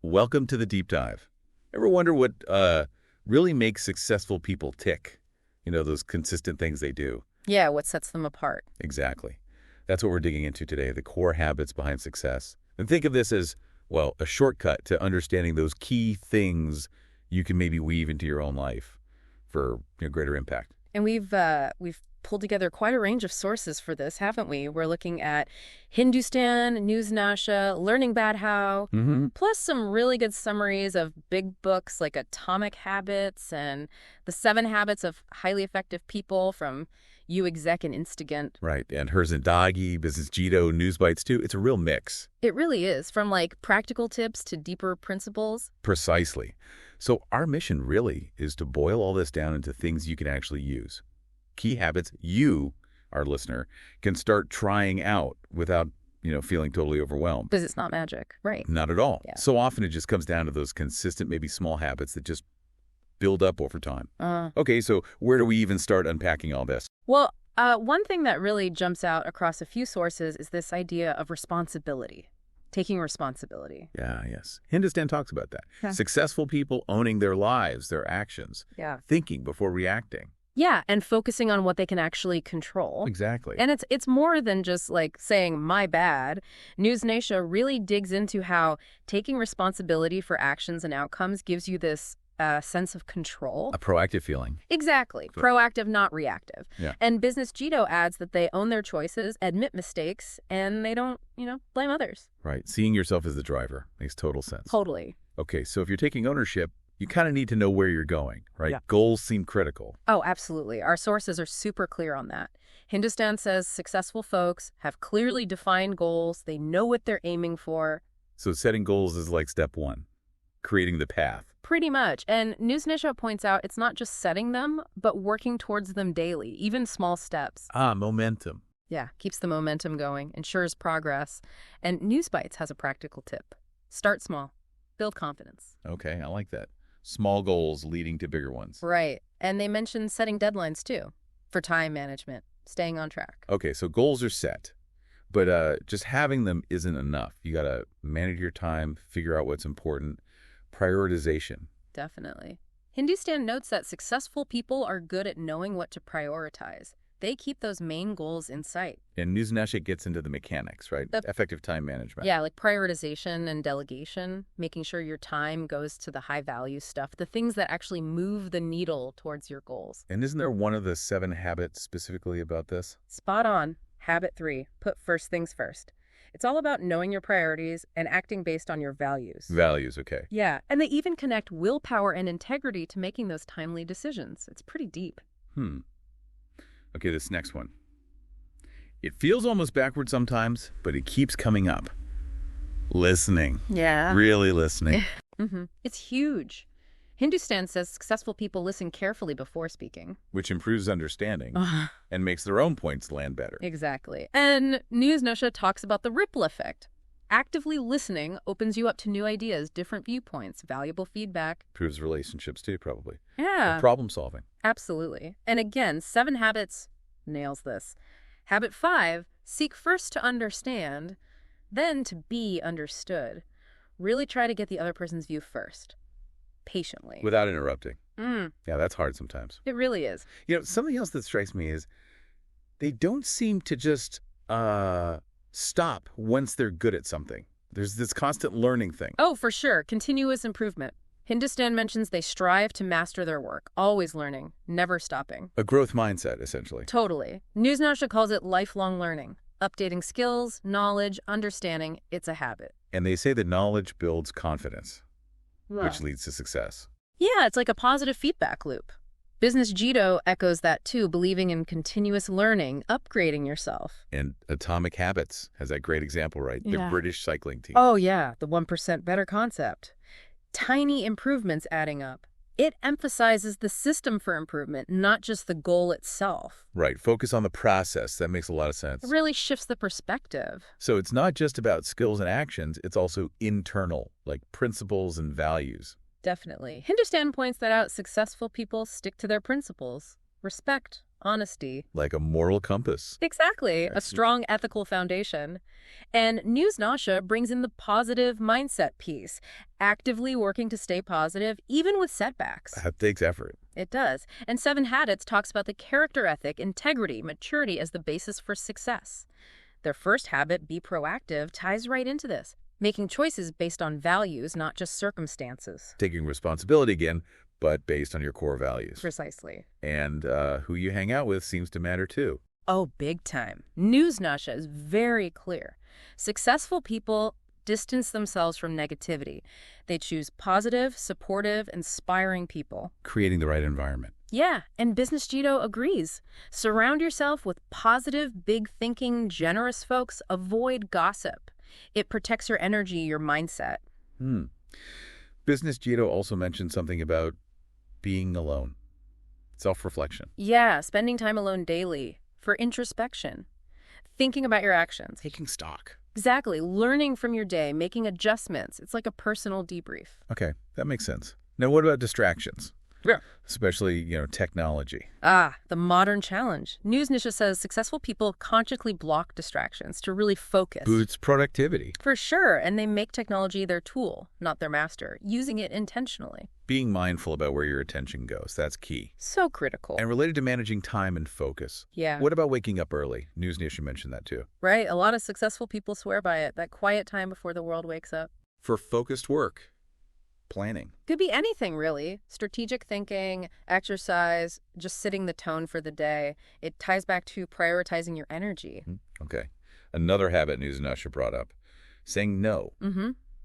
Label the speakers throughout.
Speaker 1: welcome to the deep dive. Ever wonder what really makes successful people tick? You know, those consistent things they do.
Speaker 2: Yeah, what sets them apart.
Speaker 1: Exactly. That's what we're digging into today, the core habits behind success. And think of this as, well, a shortcut to understanding those key things you can maybe weave into your own life for greater impact.
Speaker 2: And we've pulled together quite a range of sources for this, haven't we? We're looking at Hindustan, Newsnasha, Learning Bad How, plus some really good summaries of big books like Atomic Habits and The 7 Habits of Highly Effective People from You Exec and Instigant.
Speaker 1: Right, and Herzendagi, Business Jito, News Bites too. It's a real mix.
Speaker 2: It really is, from like practical tips to deeper principles.
Speaker 1: Precisely. So our mission really is to boil all this down into things you can actually use. Key habits you, our listener, can start trying out without, feeling totally overwhelmed.
Speaker 2: Because it's not magic, right?
Speaker 1: Not at all.
Speaker 2: Yeah.
Speaker 1: So often it just comes down to those consistent, maybe small habits that just build up over time. Okay, so where do we even start unpacking all this?
Speaker 2: Well, one thing that really jumps out across a few sources is this idea of responsibility, taking responsibility.
Speaker 1: Yeah, yes. Hindustan talks about that.
Speaker 2: Yeah.
Speaker 1: Successful people owning their lives, their actions, thinking before reacting.
Speaker 2: Yeah, and focusing on what they can actually control.
Speaker 1: Exactly.
Speaker 2: And it's more than just like saying, my bad. Newsnasha really digs into how taking responsibility for actions and outcomes gives you this sense of control.
Speaker 1: A proactive feeling.
Speaker 2: Exactly. Proactive, not reactive.
Speaker 1: Yeah.
Speaker 2: And Business Jito adds that they own their choices, admit mistakes, and they don't, blame others.
Speaker 1: Right. Seeing yourself as the driver makes total sense.
Speaker 2: Totally.
Speaker 1: Okay, so if you're taking ownership, you kind of need to know where you're going, right?
Speaker 2: Yeah.
Speaker 1: Goals seem critical.
Speaker 2: Oh, absolutely. Our sources are super clear on that. Hindustan says successful folks have clearly defined goals. They know what they're aiming for.
Speaker 1: So setting goals is like step one, creating the path.
Speaker 2: Pretty much. And Newsnasha points out it's not just setting them, but working towards them daily, even small steps.
Speaker 1: Momentum.
Speaker 2: Yeah, keeps the momentum going, ensures progress. And News Bites has a practical tip. Start small. Build confidence.
Speaker 1: Okay, I like that. Small goals leading to bigger ones.
Speaker 2: Right. And they mention setting deadlines, too, for time management, staying on track.
Speaker 1: Okay, so goals are set, but just having them isn't enough. You got to manage your time, figure out what's important, prioritization.
Speaker 2: Definitely. Hindustan notes that successful people are good at knowing what to prioritize. They keep those main goals in sight.
Speaker 1: And Newsnasha gets into the mechanics, right? Effective time management.
Speaker 2: Yeah, like prioritization and delegation, making sure your time goes to the high-value stuff, the things that actually move the needle towards your goals.
Speaker 1: And isn't there one of the 7 habits specifically about this?
Speaker 2: Spot on. Habit 3, put first things first. It's all about knowing your priorities and acting based on your values.
Speaker 1: Values, okay.
Speaker 2: Yeah, and they even connect willpower and integrity to making those timely decisions. It's pretty deep.
Speaker 1: Okay, this next one. It feels almost backward sometimes, but it keeps coming up. Listening.
Speaker 2: Yeah.
Speaker 1: Really listening.
Speaker 2: It's huge. Hindustan says successful people listen carefully before speaking.
Speaker 1: Which improves understanding and makes their own points land better.
Speaker 2: Exactly. And Newsnasha talks about the ripple effect. Actively listening opens you up to new ideas, different viewpoints, valuable feedback.
Speaker 1: Improves relationships too, probably.
Speaker 2: Yeah.
Speaker 1: Or problem solving.
Speaker 2: Absolutely. And again, 7 habits nails this. Habit 5, seek first to understand, then to be understood. Really try to get the other person's view first. Patiently.
Speaker 1: Without interrupting. Yeah, that's hard sometimes.
Speaker 2: It really is.
Speaker 1: Something else that strikes me is they don't seem to just stop once they're good at something. There's this constant learning thing.
Speaker 2: Oh, for sure. Continuous improvement. Hindustan mentions they strive to master their work, always learning, never stopping.
Speaker 1: A growth mindset, essentially.
Speaker 2: Totally. Newsnasha calls it lifelong learning. Updating skills, knowledge, understanding, it's a habit.
Speaker 1: And they say that knowledge builds confidence, which leads to success.
Speaker 2: Yeah, it's like a positive feedback loop. Business Jito echoes that too, believing in continuous learning, upgrading yourself.
Speaker 1: And Atomic Habits has that great example, right? The British cycling team.
Speaker 2: Oh, yeah, the 1% better concept. Tiny improvements adding up. It emphasizes the system for improvement, not just the goal itself.
Speaker 1: Right. Focus on the process. That makes a lot of sense.
Speaker 2: It really shifts the perspective.
Speaker 1: So it's not just about skills and actions. It's also internal, like principles and values.
Speaker 2: Definitely. Hindustan points that out. Successful people stick to their principles. Respect, honesty.
Speaker 1: Like a moral compass.
Speaker 2: Exactly. A strong ethical foundation. And News Nasha brings in the positive mindset piece, actively working to stay positive even with setbacks.
Speaker 1: That takes effort.
Speaker 2: It does. And Seven Habits talks about the character ethic, integrity, maturity as the basis for success. Their first habit, be proactive, ties right into this, making choices based on values, not just circumstances.
Speaker 1: Taking responsibility again, but based on your core values.
Speaker 2: Precisely.
Speaker 1: And who you hang out with seems to matter too.
Speaker 2: Oh, big time. News Nasha is very clear. Successful people distance themselves from negativity. They choose positive, supportive, inspiring people.
Speaker 1: Creating the right environment.
Speaker 2: Yeah, and Business Jito agrees. Surround yourself with positive, big-thinking, generous folks. Avoid gossip. It protects your energy, your mindset.
Speaker 1: Business Jito also mentioned something about being alone. Self-reflection.
Speaker 2: Yeah, spending time alone daily for introspection. Thinking about your actions.
Speaker 1: Taking stock.
Speaker 2: Exactly. Learning from your day, making adjustments. It's like a personal debrief.
Speaker 1: Okay, that makes sense. Now, what about distractions?
Speaker 2: Yeah.
Speaker 1: Especially, technology.
Speaker 2: The modern challenge. News Nisha says successful people consciously block distractions to really focus.
Speaker 1: Boosts productivity.
Speaker 2: For sure, and they make technology their tool, not their master, using it intentionally.
Speaker 1: Being mindful about where your attention goes, that's key.
Speaker 2: So critical.
Speaker 1: And related to managing time and focus.
Speaker 2: Yeah.
Speaker 1: What about waking up early? News Nisha mentioned that too.
Speaker 2: Right, a lot of successful people swear by it, that quiet time before the world wakes up.
Speaker 1: For focused work. Planning.
Speaker 2: Could be anything, really. Strategic thinking, exercise, just setting the tone for the day. It ties back to prioritizing your energy.
Speaker 1: Okay. Another habit News Nasha brought up. Saying no.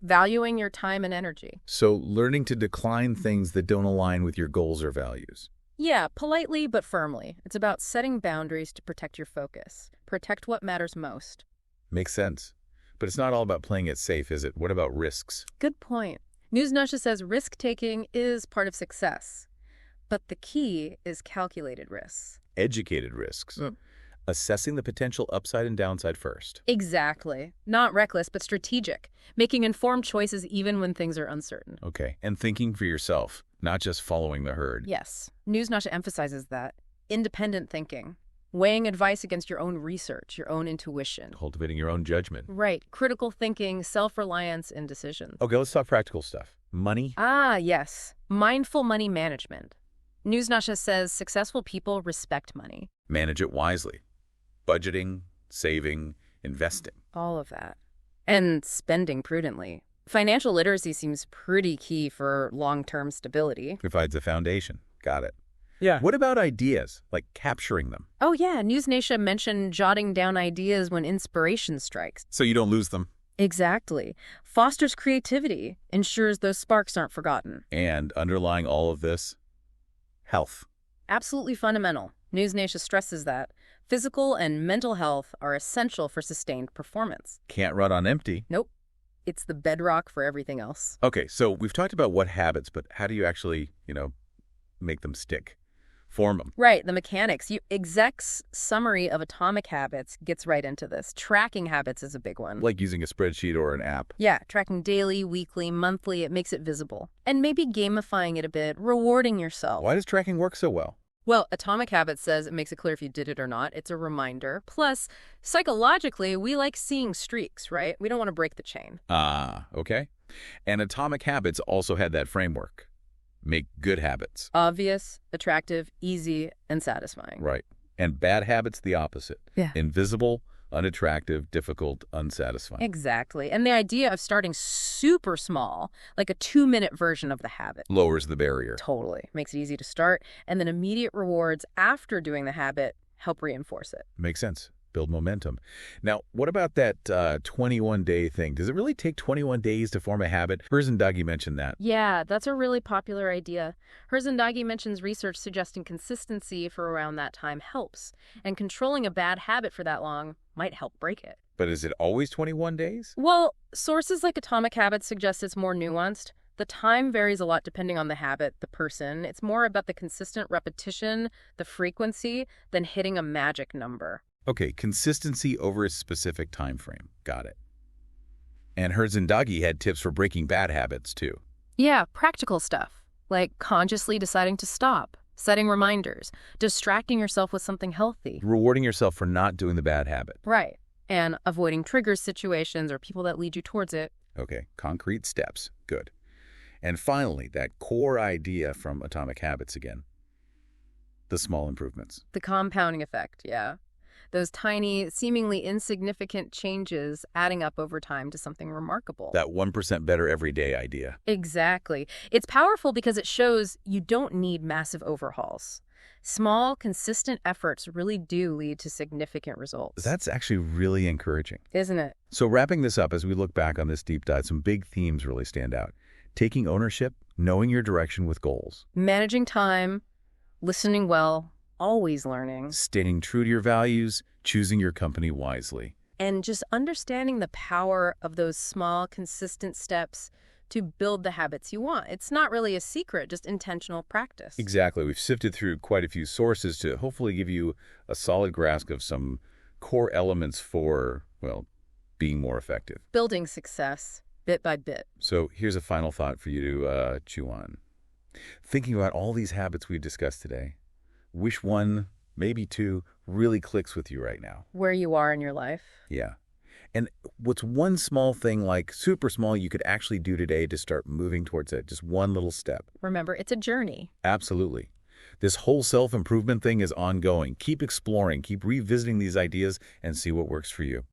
Speaker 2: Valuing your time and energy.
Speaker 1: So learning to decline things that don't align with your goals or values.
Speaker 2: Yeah, politely but firmly. It's about setting boundaries to protect your focus. Protect what matters most.
Speaker 1: Makes sense. But it's not all about playing it safe, is it? What about risks?
Speaker 2: Good point. News Nasha says risk-taking is part of success, but the key is calculated risks.
Speaker 1: Educated risks. Assessing the potential upside and downside first.
Speaker 2: Exactly. Not reckless, but strategic. Making informed choices even when things are uncertain.
Speaker 1: Okay. And thinking for yourself, not just following the herd.
Speaker 2: Yes. News Nasha emphasizes that. Independent thinking. Weighing advice against your own research, your own intuition.
Speaker 1: Cultivating your own judgment.
Speaker 2: Right. Critical thinking, self-reliance in decisions.
Speaker 1: Okay, let's talk practical stuff. Money.
Speaker 2: Yes. Mindful money management. News Nasha says successful people respect money.
Speaker 1: Manage it wisely. Budgeting, saving, investing.
Speaker 2: All of that. And spending prudently. Financial literacy seems pretty key for long-term stability.
Speaker 1: Provides a foundation. Got it.
Speaker 2: Yeah.
Speaker 1: What about ideas, like capturing them?
Speaker 2: Oh, yeah. News Nasha mentioned jotting down ideas when inspiration strikes.
Speaker 1: So you don't lose them.
Speaker 2: Exactly. Fosters creativity, ensures those sparks aren't forgotten.
Speaker 1: And underlying all of this, health.
Speaker 2: Absolutely fundamental. News Nasha stresses that. Physical and mental health are essential for sustained performance.
Speaker 1: Can't run on empty.
Speaker 2: Nope. It's the bedrock for everything else.
Speaker 1: Okay, so we've talked about what habits, but how do you actually, make them stick? Form them.
Speaker 2: Right, the mechanics. Exec's summary of atomic habits gets right into this. Tracking habits is a big one.
Speaker 1: Like using a spreadsheet or an app.
Speaker 2: Yeah, tracking daily, weekly, monthly, it makes it visible. And maybe gamifying it a bit, rewarding yourself.
Speaker 1: Why does tracking work so well?
Speaker 2: Well, Atomic Habits says it makes it clear if you did it or not. It's a reminder. Plus, psychologically, we like seeing streaks, right? We don't want to break the chain.
Speaker 1: Okay. And Atomic Habits also had that framework. Make good habits.
Speaker 2: Obvious, attractive, easy, and satisfying.
Speaker 1: Right. And bad habits, the opposite.
Speaker 2: Yeah.
Speaker 1: Invisible, unattractive, difficult, unsatisfying.
Speaker 2: Exactly. And the idea of starting super small, like a 2-minute version of the habit.
Speaker 1: Lowers the barrier.
Speaker 2: Totally. Makes it easy to start. And then immediate rewards after doing the habit help reinforce it.
Speaker 1: Makes sense. Build momentum. Now, what about that 21-day thing? Does it really take 21 days to form a habit? Herzendagi mentioned that.
Speaker 2: Yeah, that's a really popular idea. Herzendagi mentions research suggesting consistency for around that time helps, and controlling a bad habit for that long might help break it.
Speaker 1: But is it always 21 days?
Speaker 2: Well, sources like Atomic Habits suggest it's more nuanced. The time varies a lot depending on the habit, the person. It's more about the consistent repetition, the frequency, than hitting a magic number.
Speaker 1: Okay, consistency over a specific time frame. Got it. And Herzendagi had tips for breaking bad habits, too.
Speaker 2: Yeah, practical stuff, like consciously deciding to stop, setting reminders, distracting yourself with something healthy.
Speaker 1: Rewarding yourself for not doing the bad habit.
Speaker 2: Right. And avoiding trigger situations or people that lead you towards it.
Speaker 1: Okay, concrete steps. Good. And finally, that core idea from Atomic Habits again. The small improvements.
Speaker 2: The compounding effect, yeah. Those tiny, seemingly insignificant changes adding up over time to something remarkable.
Speaker 1: That 1% better every day idea.
Speaker 2: Exactly. It's powerful because it shows you don't need massive overhauls. Small, consistent efforts really do lead to significant results.
Speaker 1: That's actually really encouraging.
Speaker 2: Isn't it?
Speaker 1: So wrapping this up, as we look back on this deep dive, some big themes really stand out. Taking ownership, knowing your direction with goals.
Speaker 2: Managing time, listening well, always learning.
Speaker 1: Staying true to your values, choosing your company wisely.
Speaker 2: And just understanding the power of those small, consistent steps to build the habits you want. It's not really a secret, just intentional practice.
Speaker 1: Exactly. We've sifted through quite a few sources to hopefully give you a solid grasp of some core elements for, well, being more effective.
Speaker 2: Building success bit by bit.
Speaker 1: So here's a final thought for you to chew on. Thinking about all these habits we've discussed today, which one, maybe two, really clicks with you right now?
Speaker 2: Where you are in your life.
Speaker 1: Yeah. And what's one small thing, like super small, you could actually do today to start moving towards it? Just one little step.
Speaker 2: Remember, it's a journey.
Speaker 1: Absolutely. This whole self-improvement thing is ongoing. Keep exploring, keep revisiting these ideas, and see what works for you.